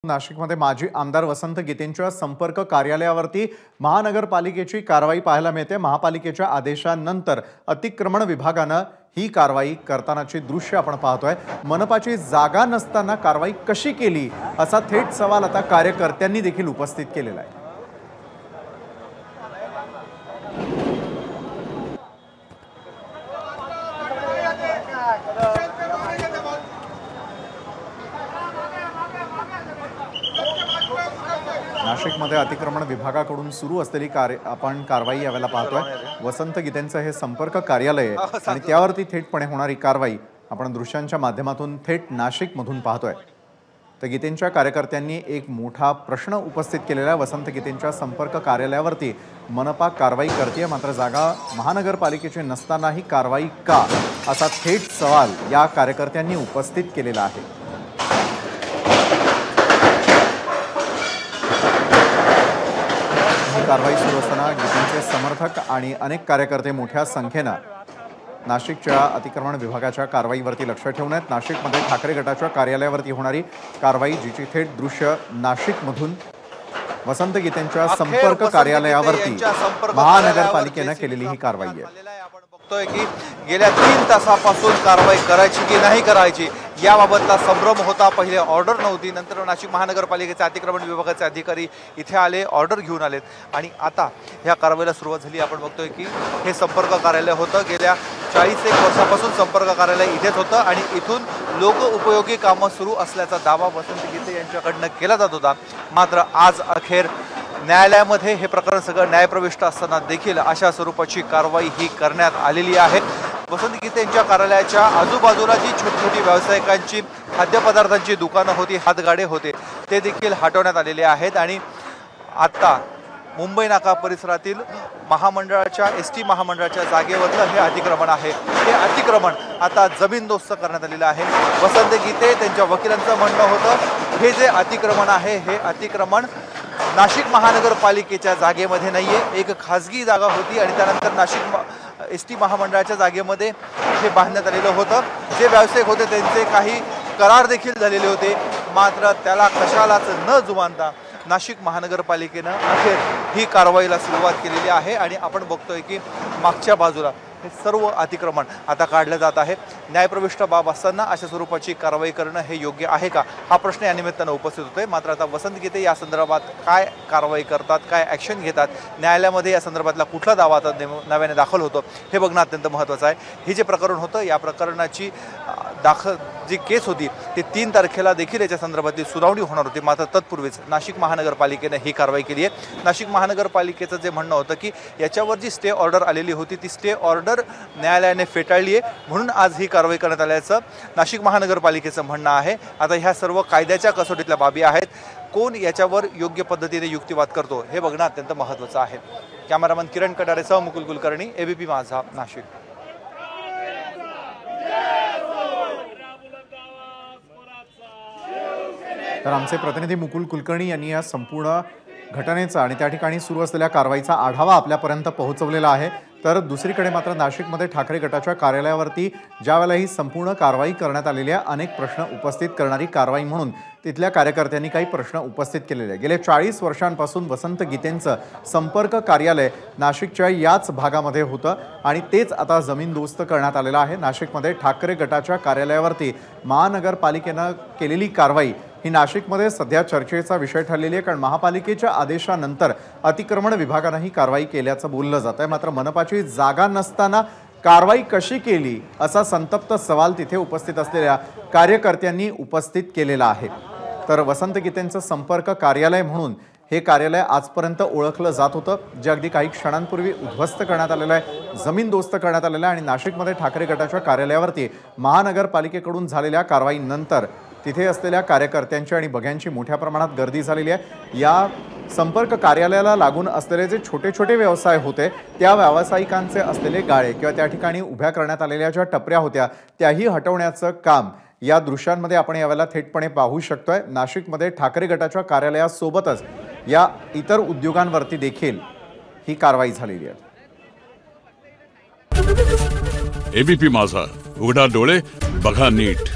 नाशिकमध्ये माजी आमदार वसंत गीतेंच्या संपर्क कार्यालयावरती महानगरपालिकेची कारवाई पाहायला मिळते। महापालिकेच्या आदेशानंतर अतिक्रमण विभागाने ही कारवाई करतानाची दृश्य आपण पाहतोय। मनपाची जागा नसताना कारवाई कशी केली असा थेट सवाल आता कार्यकर्त्यांनी देखील उपस्थित केलेला आहे। नाशिकमध्ये अतिक्रमण विभागाकडून सुरू असलेली आपण कारवाई यावेळेला पाहतोय। वसंत गीतेंचं हे संपर्क कार्यालय आणि त्यावरती थेटपणे होणारी कारवाई आपण दृश्यांच्या माध्यमातून थेट नाशिकमधून पाहतोय। तर गीतेंच्या कार्यकर्त्यांनी एक मोठा प्रश्न उपस्थित केलेला आहे। वसंत गीतेंच्या संपर्क कार्यालयावरती मनपा कारवाई करते, मात्र जागा महानगरपालिकेची नसतानाही कारवाई का असा थेट सवाल या कार्यकर्त्यांनी उपस्थित केलेला आहे। कारवाई सुरू असताना गीतेंचे समर्थक आणि अनेक कार्यकर्ते मोठ्या संख्येने नाशिकच्या अतिक्रमण विभागाच्या कारवाईवरती लक्ष ठेवून आहेत। नाशिकमध्ये ठाकरे गटाच्या कार्यालयावरती होणारी कारवाई, जिची थेट दृश्य नाशिकमधून वसंत गीतेंच्या संपर्क कार्यालयावरती महानगरपालिकेने केलेली ही कारवाई आहे। बघतोय की गेल्या 3 तासापासून कारवाई करायची की नाही करायची याबाबतला संभ्रम होता। पहिले ऑर्डर नव्हती, नंतर नाशिक महानगरपालिकेचे अतिक्रमण विभागाचे अधिकारी इथे आले, ऑर्डर घेऊन आलेत आणि आता ह्या कारवाईला सुरुवात झाली। आपण बघतोय की हे संपर्क कार्यालय होतं, गेल्या 40 वर्षापासून संपर्क कार्यालय इथेच होतं आणि इथून लोक उपयोगी कामं सुरू असल्याचा दावा वसंत गीते यांच्याकडनं केला जात होता। मात्र आज अखेर न्यायालयामध्ये हे प्रकरण सगळं न्यायप्रविष्ट असताना देखील अशा स्वरूपाची कारवाई ही करण्यात आलेली आहे। वसंत गीते यांच्या कार्यालयाच्या आजूबाजूला जी छोटी छोटी व्यावसायिकांची खाद्यपदार्थांची दुकानं होती, हातगाडे होते, ते देखील हटवण्यात आलेले आहेत आणि आता मुंबई नाका परिसरातील महामंडळाच्या एसटी महामंडळाच्या जागेवरचं हे अतिक्रमण आहे। हे अतिक्रमण आता जमीनदोस्त करण्यात आलेलं आहे। वसंत गीते त्यांच्या वकिलांचं म्हणणं होतं हे जे अतिक्रमण आहे हे अतिक्रमण नाशिक महानगरपालिकेच्या जागेमध्ये नाहीये, एक खाजगी जागा होती आणि त्यानंतर नाशिक एसटी महामंडळाच्या जागेमध्ये हे बांधण्यात आलेलं होतं। जे व्यावसायिक होते त्यांचे काही करार देखील झालेले होते, मात्र त्याला कशालाच न जुमानता नाशिक महानगरपालिकेनं अखेर ही कारवाईला सुरुवात केलेली आहे आणि आपण बघतोय की मागच्या बाजूला हे सर्व अतिक्रमण आता काढलं जात आहे। न्यायप्रविष्ट बाब असताना अशा स्वरूपाची कारवाई करणं हे योग्य आहे का हा प्रश्न या निमित्तानं उपस्थित होतोय। मात्र आता वसंत गीते या संदर्भात काय कारवाई करतात, काय ॲक्शन घेतात, न्यायालयामध्ये या संदर्भातला कुठला दावा आता नव्याने दाखल होतो हे बघणं अत्यंत महत्त्वाचं आहे। हे जे प्रकरण होतं या प्रकरणाची जी केस होती ती 3 तारखेला देखील याच्या संदर्भातली सुनावणी होणार होती, मात्र तत्पूर्वीच नाशिक महानगरपालिकेने ही कारवाई केली आहे। नाशिक महानगरपालिकेचं जे म्हणणं होतं की याच्यावर जी स्टे ऑर्डर आलेली होती ती स्टे ऑर्डर न्यायालयाने फेटाळली आहे, म्हणून आज ही कारवाई करण्यात आल्याचं नाशिक महानगरपालिकेचं म्हणणं आहे। आता ह्या सर्व कायद्याच्या कसोटीतल्या बाबी आहेत, कोण याच्यावर योग्य पद्धतीने युक्तिवाद करतो हे बघणं अत्यंत महत्त्वाचं आहे। कॅमेरामन किरण कटारेसह मुकुल कुलकर्णी, एबीपी माझा, नाशिक। तर आमचे प्रतिनिधी मुकुल कुलकर्णी यांनी या संपूर्ण घटनेचा आणि त्या ठिकाणी सुरू असलेल्या कारवाईचा आढावा आपल्यापर्यंत पोहोचवलेला आहे। तर दुसरीकडे मात्र नाशिकमध्ये ठाकरे गटाच्या कार्यालयावरती ज्यावेळेला ही संपूर्ण कारवाई करण्यात आलेली आहे, अनेक प्रश्न उपस्थित करणारी कारवाई म्हणून तिथल्या कार्यकर्त्यांनी काही प्रश्न उपस्थित केलेले आहे। गेल्या 40 वर्षांपासून वसंत गीतेंचं संपर्क कार्यालय नाशिकच्या याच भागामध्ये होतं आणि तेच आता जमीनदोस्त करण्यात आलेलं आहे। नाशिकमध्ये ठाकरे गटाच्या कार्यालयावरती महानगरपालिकेनं केलेली कारवाई ही नाशिकमध्ये सध्या चर्चेचा विषय ठरलेली आहे, कारण महापालिकेच्या आदेशानंतर अतिक्रमण विभागानं ही कारवाई केल्याचं बोललं जात आहे। मात्र मनपाची जागा नसताना कारवाई कशी केली असा संतप्त सवाल तिथे उपस्थित असलेल्या कार्यकर्त्यांनी उपस्थित केलेला आहे। तर वसंत गीतेंचं संपर्क कार्यालय म्हणून हे कार्यालय आजपर्यंत ओळखलं जात होतं, जे अगदी काही क्षणांपूर्वी उद्ध्वस्त करण्यात आलेलं आहे, जमीनदोस्त करण्यात आलेलं आहे आणि नाशिकमध्ये ठाकरे गटाच्या कार्यालयावरती महानगरपालिकेकडून झालेल्या कारवाईनंतर तिथे असलेल्या कार्यकर्त्यांची आणि बघ्यांची मोठ्या प्रमाणात गर्दी झालेली आहे। या संपर्क कार्यालयाला लागून असलेले जे छोटे छोटे व्यवसाय होते त्या व्यावसायिकांचे असलेले गाळे किंवा त्या ठिकाणी उभ्या करण्यात आलेल्या ज्या टपऱ्या होत्या त्याही हटवण्याचं काम या दृश्यांमध्ये आपण यावेळेला थेटपणे पाहू शकतोय। नाशिकमध्ये ठाकरे गटाच्या कार्यालयासोबतच या इतर उद्योगांवरती देखील ही कारवाई झालेली आहे। एबीपी माझा, उघडा डोळे बघा नीट।